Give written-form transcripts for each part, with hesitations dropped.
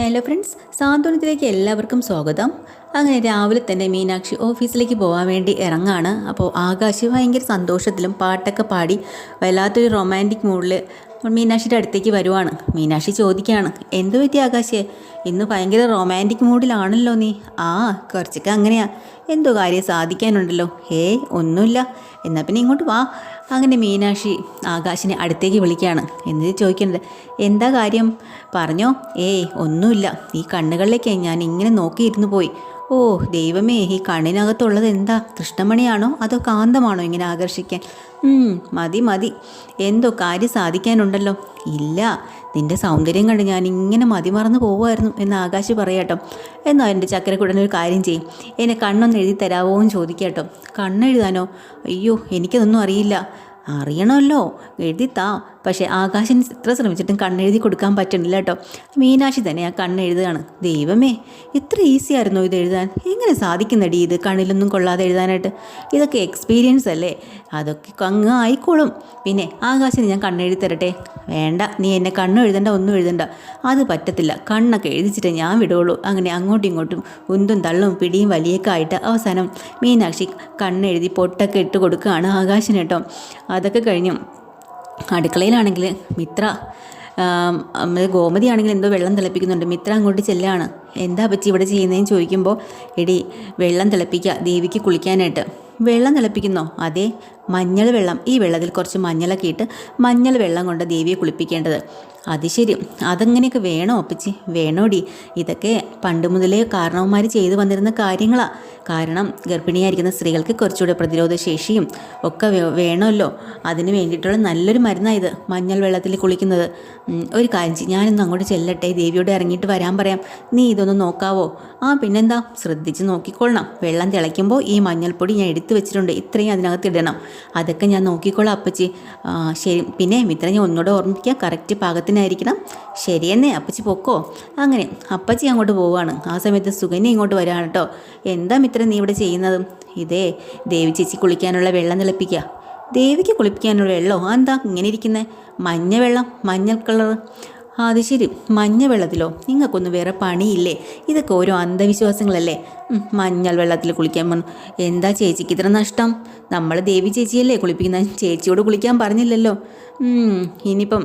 Hello friends, സാന്ത്വനത്തിലേക്ക് എല്ലാവർക്കും സ്വാഗതം. അങ്ങനെ രാവിലെ തന്നെ മീനാക്ഷി ഓഫീസിലേക്ക് പോകാൻ വേണ്ടി ഇറങ്ങാണ്. അപ്പോൾ ആകാശ് ഭയങ്കര സന്തോഷത്തിലും പാട്ടൊക്കെ പാടി വല്ലാത്തൊരു റൊമാൻറ്റിക് മൂഡിൽ മീനാക്ഷിയുടെ അടുത്തേക്ക് വരുവാണ്. മീനാക്ഷി ചോദിക്കുകയാണ്, എന്തു പറ്റി ആകാശേ, ഇന്ന് ഭയങ്കര റൊമാൻറ്റിക് മൂഡിലാണല്ലോ നീ? ആ, കുറച്ചൊക്കെ അങ്ങനെയാ. എന്തോ കാര്യം സാധിക്കാനുണ്ടല്ലോ? ഒന്നുമില്ല. എന്നാൽ പിന്നെ ഇങ്ങോട്ട് വാ. അങ്ങനെ മീനാക്ഷി ആകാശിനെ അടുത്തേക്ക് വിളിക്കുകയാണ്. എന്നിട്ട് ചോദിക്കുന്നത്, എന്താ കാര്യം പറഞ്ഞോ? ഒന്നുമില്ല. ഈ കണ്ണുകളിലേക്ക് ഞാൻ ഇങ്ങനെ നോക്കിയിരുന്നു പോയി. ഓ ദൈവമേ, ഈ കണ്ണിനകത്തുള്ളത് എന്താ? കൃഷ്ണമണിയാണോ അതോ കാന്തമാണോ ഇങ്ങനെ ആകർഷിക്കാൻ? മതി മതി, എന്തോ കാര്യം സാധിക്കാനുണ്ടല്ലോ. ഇല്ല, നിൻ്റെ സൗന്ദര്യം കണ്ട് ഞാൻ ഇങ്ങനെ മതിമറന്ന് പോവുമായിരുന്നു എന്ന് ആകാശ് പറയാട്ടോ. എന്നാൽ എൻ്റെ ചക്കരക്കുടനൊരു കാര്യം ചെയ്യും, എന്നെ കണ്ണൊന്ന് എഴുതി തരാമോ എന്ന് ചോദിക്കാട്ടോ. കണ്ണെഴുതാനോ? അയ്യോ, എനിക്കതൊന്നും അറിയില്ല. അറിയണമല്ലോ, എഴുതിത്താ. പക്ഷേ ആകാശിന് എത്ര ശ്രമിച്ചിട്ടും കണ്ണെഴുതി കൊടുക്കാൻ പറ്റണില്ല കേട്ടോ. മീനാക്ഷി തന്നെ ആ കണ്ണെഴുതുകയാണ്. ദൈവമേ, ഇത്ര ഈസി ആയിരുന്നോ ഇത് എഴുതാൻ? എങ്ങനെ സാധിക്കുന്നടി ഇത് കണ്ണിലൊന്നും കൊള്ളാതെ എഴുതാനായിട്ട്? ഇതൊക്കെ എക്സ്പീരിയൻസ് അല്ലേ, അതൊക്കെ അങ്ങ് ആയിക്കോളും. പിന്നെ ആകാശിന് ഞാൻ കണ്ണെഴുതി തരട്ടെ? വേണ്ട, നീ എന്നെ കണ്ണും എഴുതണ്ട, ഒന്നും എഴുതണ്ട. അത് പറ്റത്തില്ല, കണ്ണൊക്കെ എഴുതിച്ചിട്ടേ ഞാൻ വിടുകയുള്ളൂ. അങ്ങനെ അങ്ങോട്ടും ഇങ്ങോട്ടും ഉന്തും തള്ളും പിടിയും വലിയൊക്കെ ആയിട്ട് അവസാനം മീനാക്ഷി കണ്ണെഴുതി പൊട്ടൊക്കെ ഇട്ട് കൊടുക്കുകയാണ് ആകാശിന് കേട്ടോ. അതൊക്കെ കഴിഞ്ഞു അടുക്കളയിലാണെങ്കിൽ മിത്ര ഗോമതി ആണെങ്കിൽ എന്തോ വെള്ളം തിളപ്പിക്കുന്നുണ്ട്. മിത്ര അങ്ങോട്ട് ചെല്ലാണ്. എന്താ പറ്റി ഇവിടെ ചെയ്യുന്നതെന്ന് ചോദിക്കുമ്പോൾ, എടി വെള്ളം തിളപ്പിക്കുക ദേവിക്ക് കുളിക്കാനായിട്ട്. വെള്ളം തിളപ്പിക്കുന്നോ? അതെ, മഞ്ഞൾ വെള്ളം. ഈ വെള്ളത്തിൽ കുറച്ച് മഞ്ഞളൊക്കെ ഇട്ട് മഞ്ഞൾ വെള്ളം കൊണ്ട് ദേവിയെ കുളിപ്പിക്കേണ്ടത്. അത് ശരി, അതങ്ങനെയൊക്കെ വേണോ അപ്പച്ചി? വേണോടി, ഇതൊക്കെ പണ്ട് മുതലേ കാരണവന്മാർ ചെയ്തു വന്നിരുന്ന കാര്യങ്ങളാണ്. കാരണം ഗർഭിണിയായിരിക്കുന്ന സ്ത്രീകൾക്ക് കുറച്ചുകൂടെ പ്രതിരോധ ശേഷിയും ഒക്കെ വേണമല്ലോ. അതിന് വേണ്ടിയിട്ടുള്ള നല്ലൊരു മരുന്നായത് മഞ്ഞൾ വെള്ളത്തിൽ കുളിക്കുന്നത്. ഒരു കാര്യം ചെയ്യും, ഞാനിന്ന് അങ്ങോട്ട് ചെല്ലട്ടെ, ദേവിയോട് ഇറങ്ങിയിട്ട് വരാൻ പറയാം. നീ ഇതൊന്ന് നോക്കാവോ? പിന്നെന്താ, ശ്രദ്ധിച്ച് നോക്കിക്കൊള്ളണം. വെള്ളം തിളയ്ക്കുമ്പോൾ ഈ മഞ്ഞൾപ്പൊടി ഞാൻ എടുത്തു വെച്ചിട്ടുണ്ട്, ഇത്രയും അതിനകത്ത് ഇടണം. അതൊക്കെ ഞാൻ നോക്കിക്കോളാം അപ്പച്ചി. ശരി. പിന്നെ മിത്ര ഞാൻ ഒന്നുകൂടെ ഓർമ്മിപ്പിക്കുക, കറക്റ്റ് പാകത്തിനായിരിക്കണം. ശരിയെന്നേ, അപ്പച്ചി പൊക്കോ. അങ്ങനെ അപ്പച്ചി അങ്ങോട്ട് പോവുകയാണ്. ആ സമയത്ത് സുകന്യ ഇങ്ങോട്ട് വരികയാണ് കേട്ടോ. എന്താ മിത്ര നീ ഇവിടെ ചെയ്യുന്നത്? ഇതേ ദേവി ചേച്ചി കുളിക്കാനുള്ള വെള്ളം തിളപ്പിക്കുക. ദേവിക്ക് കുളിപ്പിക്കാനുള്ള വെള്ളമോ? എന്താ ഇങ്ങനെ ഇരിക്കുന്നത്? മഞ്ഞ വെള്ളം, മഞ്ഞൾ കളർ. അത് ശരി, മഞ്ഞ വെള്ളത്തിലോ? നിങ്ങൾക്കൊന്നും വേറെ പണിയില്ലേ? ഇതൊക്കെ ഓരോ അന്ധവിശ്വാസങ്ങളല്ലേ. മഞ്ഞൾ വെള്ളത്തിൽ കുളിക്കാൻ പറഞ്ഞു. എന്താ ചേച്ചിക്ക് ഇത്ര നഷ്ടം? നമ്മൾ ദേവി ചേച്ചിയല്ലേ കുളിപ്പിക്കുന്നത്, ചേച്ചിയോട് കുളിക്കാൻ പറഞ്ഞില്ലല്ലോ. ഇനിയിപ്പം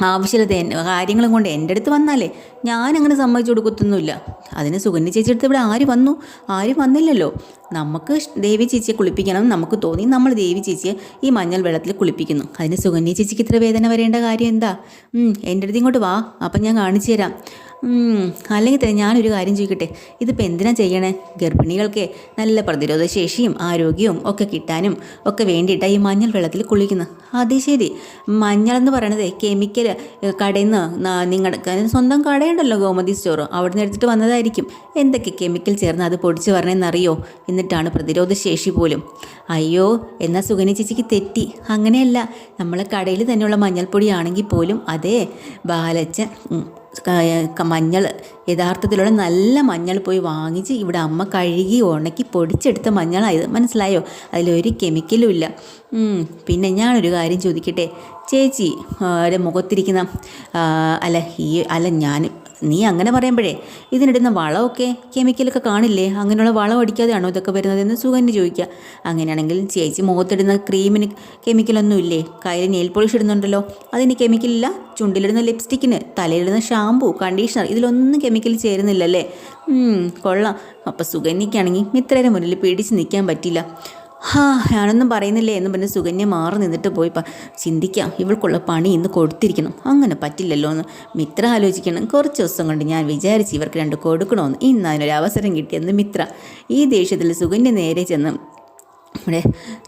ആവശ്യമില്ലാത്ത കാര്യങ്ങളും കൊണ്ട് എൻ്റെ അടുത്ത് വന്നാലേ ഞാനങ്ങനെ സമ്മതിച്ചു കൊടുക്കത്തൊന്നുമില്ല. അതിന് സുകന്യ ചേച്ചി അടുത്ത് ഇവിടെ ആരും വന്നില്ലല്ലോ. നമുക്ക് ദേവി ചേച്ചിയെ കുളിപ്പിക്കണം നമുക്ക് തോന്നി, നമ്മൾ ദേവി ചേച്ചിയെ ഈ മഞ്ഞൾ വെള്ളത്തിൽ കുളിപ്പിക്കുന്നു. അതിന് സുകന്യ ചേച്ചിക്ക് ഇത്ര വേദന വരേണ്ട കാര്യം എന്താ? എൻ്റെ അടുത്ത് ഇങ്ങോട്ട് വാ, അപ്പം ഞാൻ കാണിച്ചു തരാം. അല്ലെങ്കിൽ തന്നെ ഞാനൊരു കാര്യം ചോദിക്കട്ടെ, ഇതിപ്പോൾ എന്തിനാ ചെയ്യണേ? ഗർഭിണികൾക്ക് നല്ല പ്രതിരോധ ശേഷിയും ആരോഗ്യവും ഒക്കെ കിട്ടാനും ഒക്കെ വേണ്ടിയിട്ടാണ് ഈ മഞ്ഞൾ വെള്ളത്തിൽ കുളിക്കുന്നത്. അത് ശരി, മഞ്ഞളെന്ന് പറയണത് കെമിക്കൽ കടയിൽ നിന്ന് നിങ്ങളുടെ സ്വന്തം കടയുണ്ടല്ലോ ഗോമതി സ്റ്റോർ, അവിടെ നിന്ന് എടുത്തിട്ട് വന്നതായിരിക്കും. എന്തൊക്കെ കെമിക്കൽ ചേർന്ന് അത് പൊടിച്ച് വരണമെന്നറിയോ? എന്നിട്ടാണ് പ്രതിരോധ ശേഷി പോലും. അയ്യോ, എന്നാൽ സുകന്യ ചേച്ചിക്ക് തെറ്റി. അങ്ങനെയല്ല, നമ്മളെ കടയിൽ തന്നെയുള്ള മഞ്ഞൾപ്പൊടിയാണെങ്കിൽ പോലും അതേ ബാലച്ച മഞ്ഞൾ, യഥാർത്ഥത്തിലുള്ള നല്ല മഞ്ഞൾ പോയി വാങ്ങിച്ച് ഇവിടെ അമ്മ കഴുകി ഉണക്കി പൊടിച്ചെടുത്ത മഞ്ഞളായത്, മനസ്സിലായോ? അതിലൊരു കെമിക്കലും ഇല്ല. പിന്നെ ഞാനൊരു കാര്യം ചോദിക്കട്ടെ, ചേച്ചി മുഖത്തിരിക്കുന്ന നീ അങ്ങനെ പറയുമ്പോഴേ ഇതിനിടുന്ന വളമൊക്കെ കെമിക്കലൊക്കെ കാണില്ലേ? അങ്ങനെയുള്ള വളം അടിക്കാതെയാണോ ഇതൊക്കെ വരുന്നതെന്ന് സുകന്യ ചോദിക്കുക. അങ്ങനെയാണെങ്കിൽ ചേച്ചി മുഖത്തിടുന്ന ക്രീമിന് കെമിക്കലൊന്നും ഇല്ലേ? കയ്യിൽ നെയിൽ പോളിഷ് ഇടുന്നുണ്ടല്ലോ, അതിന് കെമിക്കലില്ല. ചുണ്ടിലിടുന്ന ലിപ്സ്റ്റിക്കിന്, തലയിലിടുന്ന ഷാമ്പൂ, കണ്ടീഷണർ, ഇതിലൊന്നും കെമിക്കൽ ചേരുന്നില്ലല്ലേ? കൊള്ളാം. അപ്പം സുകന്യയ്ക്കാണെങ്കിൽ മിത്രയുടെ മുന്നിൽ പിടിച്ച് നിൽക്കാൻ പറ്റില്ല. ഞാനൊന്നും പറയുന്നില്ലേ എന്ന് പറഞ്ഞ് സുകന്യ മാറി നിന്നിട്ട് പോയി ചിന്തിക്കാം, ഇവൾക്കുള്ള പണി ഇന്ന് കൊടുത്തിരിക്കണം. അങ്ങനെ പറ്റില്ലല്ലോ എന്ന് മിത്ര ആലോചിക്കണം. കുറച്ച് ദിവസം കൊണ്ട് ഞാൻ വിചാരിച്ച് ഇവർക്ക് രണ്ട് കൊടുക്കണമെന്ന്. ഇന്ന് അതിനൊരു അവസരം കിട്ടിയെന്ന് മിത്ര. ഈ ദേഷ്യത്തിൽ സുകന്യ നേരെ ചെന്ന് ഇവിടെ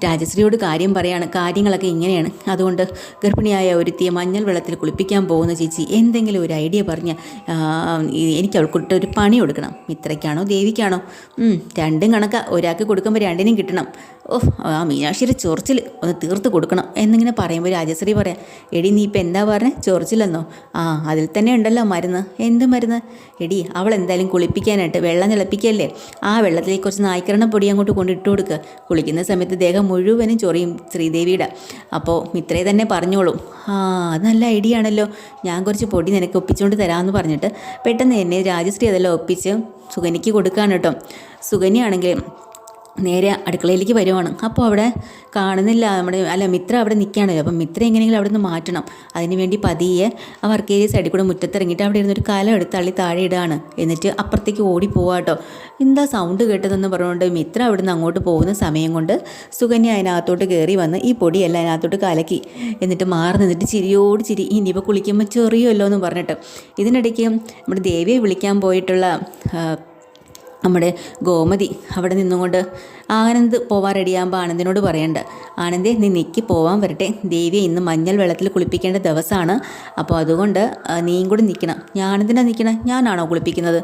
രാജശ്രീയോട് കാര്യം പറയാണ്. കാര്യങ്ങളൊക്കെ ഇങ്ങനെയാണ്, അതുകൊണ്ട് ഗർഭിണിയായ ഒരുത്തിയെ മഞ്ഞൾ വെള്ളത്തിൽ കുളിപ്പിക്കാൻ പോകുന്ന ചേച്ചി എന്തെങ്കിലും ഒരു ഐഡിയ പറഞ്ഞ് എനിക്ക് അവൾക്കിട്ട് ഒരു പണി കൊടുക്കണം. മിത്രയ്ക്കാണോ ദേവിക്കാണോ? രണ്ടും കണക്കാ, ഒരാൾക്ക് കൊടുക്കുമ്പോൾ രണ്ടിനും കിട്ടണം. ഓ ആ മീനാക്ഷിയുടെ ചൊറിച്ചിൽ ഒന്ന് തീർത്ത് കൊടുക്കണം എന്നിങ്ങനെ പറയുമ്പോൾ രാജശ്രീ പറയാം, എടി നീ ഇപ്പം എന്താ പറഞ്ഞത്, ചൊറിച്ചിലെന്നോ? ആ അതിൽ തന്നെ ഉണ്ടല്ലോ മരുന്ന്. എന്ത് മരുന്ന്? എടി അവൾ എന്തായാലും കുളിപ്പിക്കാനായിട്ട് വെള്ളം തിളപ്പിക്കല്ലേ, ആ വെള്ളത്തിലേക്ക് കുറച്ച് നായ്ക്കരണ പൊടി അങ്ങോട്ട് കൊണ്ടിട്ട് കൊടുക്കുക. കുളിക്കുന്ന സമയത്ത് ദേഹം മുഴുവനും ചൊറിയും ശ്രീദേവിയുടെ. അപ്പോൾ മിത്രയെ തന്നെ പറഞ്ഞോളൂ. ആ അത് നല്ല ഐഡിയ ആണല്ലോ, ഞാൻ കുറച്ച് പൊടി നിനക്ക് ഒപ്പിച്ചുകൊണ്ട് തരാമെന്ന് പറഞ്ഞിട്ട് പെട്ടെന്ന് എന്നെ രാജശ്രീ അതെല്ലാം ഒപ്പിച്ച് സുകന്യയ്ക്ക് കൊടുക്കുകയാണ് കേട്ടോ. സുകന്യാണെങ്കിൽ നേരെ അടുക്കളയിലേക്ക് വരുവാണ്. അപ്പോൾ അവിടെ കാണുന്നില്ല മിത്ര അവിടെ നിൽക്കുകയാണല്ലോ. അപ്പം മിത്ര എങ്ങനെയെങ്കിലും അവിടെ നിന്ന് മാറ്റണം. അതിനുവേണ്ടി പതിയെ ആ വർക്ക് ഏരിയ സൈഡിൽ കൂടെ മുറ്റത്തിറങ്ങിയിട്ട് അവിടെ ഇരുന്നൊരു കലം എടുത്ത് തള്ളി താഴെ ഇടുകയാണ്. എന്നിട്ട് അപ്പുറത്തേക്ക് ഓടി പോവാട്ടോ. എന്താ സൗണ്ട് കേട്ടതെന്ന് പറഞ്ഞുകൊണ്ട് മിത്ര അവിടെ നിന്ന് അങ്ങോട്ട് പോകുന്ന സമയം കൊണ്ട് സുകന്യ അതിനകത്തോട്ട് കയറി വന്ന് ഈ പൊടിയെല്ലാം അതിനകത്തോട്ട് കലക്കി. എന്നിട്ട് മാറി നിന്നിട്ട് ചിരിയോട് ചിരി, ഇനിയിപ്പോൾ കുളിക്കുമ്പോൾ ചെറിയല്ലോ എന്ന് പറഞ്ഞിട്ട്. ഇതിനിടയ്ക്ക് നമ്മുടെ ദേവിയെ വിളിക്കാൻ പോയിട്ടുള്ള നമ്മുടെ ഗോമതി അവിടെ നിന്നുകൊണ്ട് ആനന്ദ് പോവാൻ റെഡിയാകുമ്പോൾ ആനന്ദിനോട് പറയണ്ട, ആനന്ദേ നീ നിൽക്കി പോവാൻ വരട്ടെ, ദേവിയെ ഇന്ന് മഞ്ഞൾ വെള്ളത്തിൽ കുളിപ്പിക്കേണ്ട ദിവസമാണ്. അപ്പോൾ അതുകൊണ്ട് നീയും കൂടി നിൽക്കണം. ഞാനെന്തിനാ നിൽക്കണം? ഞാനാണോ കുളിപ്പിക്കുന്നത്?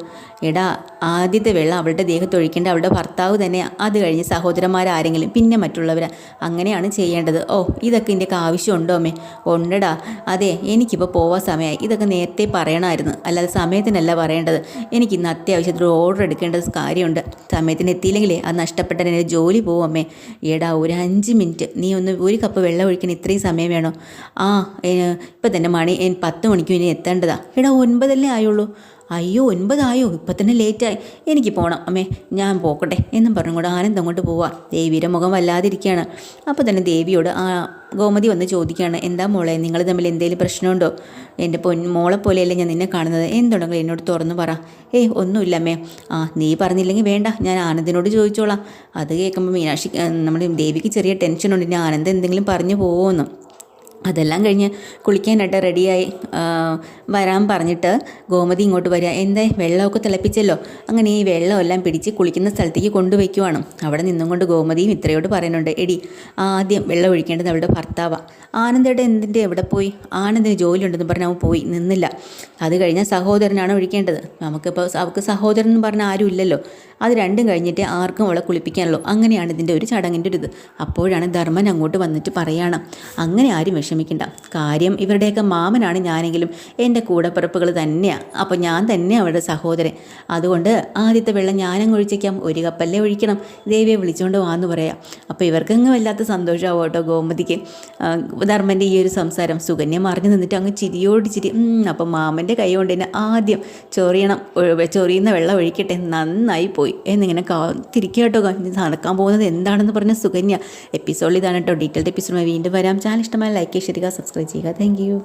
എടാ ആദ്യത്തെ വെള്ളം അവളുടെ ദേഹത്ത് ഒഴിക്കേണ്ട അവളുടെ ഭർത്താവ് തന്നെ, അത് കഴിഞ്ഞ് സഹോദരന്മാരാരെങ്കിലും, പിന്നെ മറ്റുള്ളവർ, അങ്ങനെയാണ് ചെയ്യേണ്ടത്. ഓ ഇതൊക്കെ ഇതിൻ്റെയൊക്കെ ആവശ്യമുണ്ടോ അമ്മേ? ഉണ്ടടാ. അതെ എനിക്കിപ്പോൾ പോവാൻ സമയമായി, ഇതൊക്കെ നേരത്തെ പറയണമായിരുന്നു, അല്ലാതെ സമയത്തിനല്ല പറയേണ്ടത്. എനിക്ക് ഇന്ന് അത്യാവശ്യത്തിൽ ഓർഡർ എടുക്കേണ്ടത് കാര്യമുണ്ട്. സമയത്തിന് എത്തിയില്ലെങ്കിലേ അത് നഷ്ടപ്പെട്ട എൻ്റെ ജോലി പോവും അമ്മേ. എടാ ഒരു 5 മിനിറ്റ് നീ ഒന്ന് ഒരു കപ്പ് വെള്ളം ഒഴിക്കാൻ ഇത്രയും സമയം വേണോ? ആ ഇപ്പം തന്നെ 10 മണിക്കും ഇനി എത്തേണ്ടതാ. എടാ 9 ആയുള്ളൂ. അയ്യോ 9 ആയോ, ഇപ്പം തന്നെ ലേറ്റായി, എനിക്ക് പോകണം അമ്മേ, ഞാൻ പോക്കട്ടെ എന്നും പറഞ്ഞുകൊണ്ട് ആനന്ദ് അങ്ങോട്ട് പോവാം. ദേവിയുടെ മുഖം വല്ലാതിരിക്കുകയാണ്. അപ്പോൾ തന്നെ ദേവിയോട് ഗോമതി വന്ന് ചോദിക്കുകയാണ്, എന്താ മോളെ നിങ്ങൾ തമ്മിൽ എന്തെങ്കിലും പ്രശ്നമുണ്ടോ? എൻ്റെ മോളെ പോലെയല്ലേ ഞാൻ നിന്നെ കാണുന്നത്, എന്തുണ്ടെങ്കിലും എന്നോട് തുറന്നു പറ. ഒന്നുമില്ല അമ്മേ. നീ പറഞ്ഞില്ലെങ്കിൽ വേണ്ട, ഞാൻ ആനന്ദിനോട് ചോദിച്ചോളാം. അത് കേൾക്കുമ്പോൾ മീനാക്ഷി നമ്മുടെ ദേവിക്ക് ചെറിയ ടെൻഷനുണ്ട്, ഇനി ആനന്ദ് എന്തെങ്കിലും പറഞ്ഞു പോകുമെന്ന്. അതെല്ലാം കഴിഞ്ഞ് കുളിക്കാനായിട്ട് റെഡിയായി വരാൻ പറഞ്ഞിട്ട് ഗോമതി ഇങ്ങോട്ട് വരിക. എന്താ വെള്ളമൊക്കെ തിളപ്പിച്ചല്ലോ. അങ്ങനെ ഈ വെള്ളമെല്ലാം പിടിച്ച് കുളിക്കുന്ന സ്ഥലത്തേക്ക് കൊണ്ടുവയ്ക്കുവാണ്. അവിടെ നിന്നും കൊണ്ട് ഗോമതിയും ഇത്രയോട് പറയുന്നുണ്ട്, എടി ആദ്യം വെള്ളം ഒഴിക്കേണ്ടത് അവളുടെ ഭർത്താവാണ്. ആനന്ദയുടെ എന്തിൻ്റെ എവിടെ പോയി? ആനന്ദിന് ജോലി ഉണ്ടെന്ന് പറഞ്ഞാൽ അവൻ പോയി നിന്നില്ല. അത് കഴിഞ്ഞാൽ സഹോദരനാണ് ഒഴിക്കേണ്ടത്. നമുക്കിപ്പോൾ അവൾക്ക് സഹോദരൻ എന്ന് പറഞ്ഞാൽ ആരും ഇല്ലല്ലോ. അത് രണ്ടും കഴിഞ്ഞിട്ട് ആർക്കും അവളെ കുളിപ്പിക്കാനുള്ളൂ. അങ്ങനെയാണ് ഇതിൻ്റെ ഒരു ചടങ്ങിൻ്റെ ഒരു ഇത്. അപ്പോഴാണ് ധർമ്മൻ അങ്ങോട്ട് വന്നിട്ട് പറയുകയാണ്, അങ്ങനെ ആരും വിഷമിക്കണ്ട, കാര്യം ഇവരുടെയൊക്കെ മാമനാണ് ഞാനെങ്കിലും എൻ്റെ കൂടപ്പിറപ്പുകൾ തന്നെയാണ്. അപ്പോൾ ഞാൻ തന്നെ അവരുടെ സഹോദരൻ. അതുകൊണ്ട് ആദ്യത്തെ വെള്ളം ഞാനങ്ങ് ഒഴിച്ചേക്കാം, ഒരു കപ്പല്ലേ ഒഴിക്കണം, ദേവിയെ വിളിച്ചുകൊണ്ട് വാന്ന് പറയാം. അപ്പോൾ ഇവർക്കങ്ങ് വല്ലാത്ത സന്തോഷമാവും കേട്ടോ ഗോമതിക്ക് ധർമ്മൻ്റെ ഈ ഒരു സംസാരം. സുകന്യ മറിഞ്ഞു നിന്നിട്ട് അങ്ങ് ചിരിയോട് ചിരി. അപ്പം മാമൻ്റെ കൈ കൊണ്ട് തന്നെ ആദ്യം ചൊറിയുന്ന വെള്ളം ഒഴിക്കട്ടെ, നന്നായി പോയി എന്നിങ്ങനെ തിരിക്കുക കേട്ടോ. നടക്കാൻ പോകുന്നത് എന്താണെന്ന് പറഞ്ഞ സുകന്യ. എപ്പിസോഡിൽ ഇതാണ് കേട്ടോ. ഡീറ്റെയിൽഡ് എപ്പിസോഡ് വീണ്ടും വരാം. ചാനൽ ഇഷ്ടമായ ലൈക്ക് ചെയ്യുക, സബ്സ്ക്രൈബ് ചെയ്യുക. Thank you.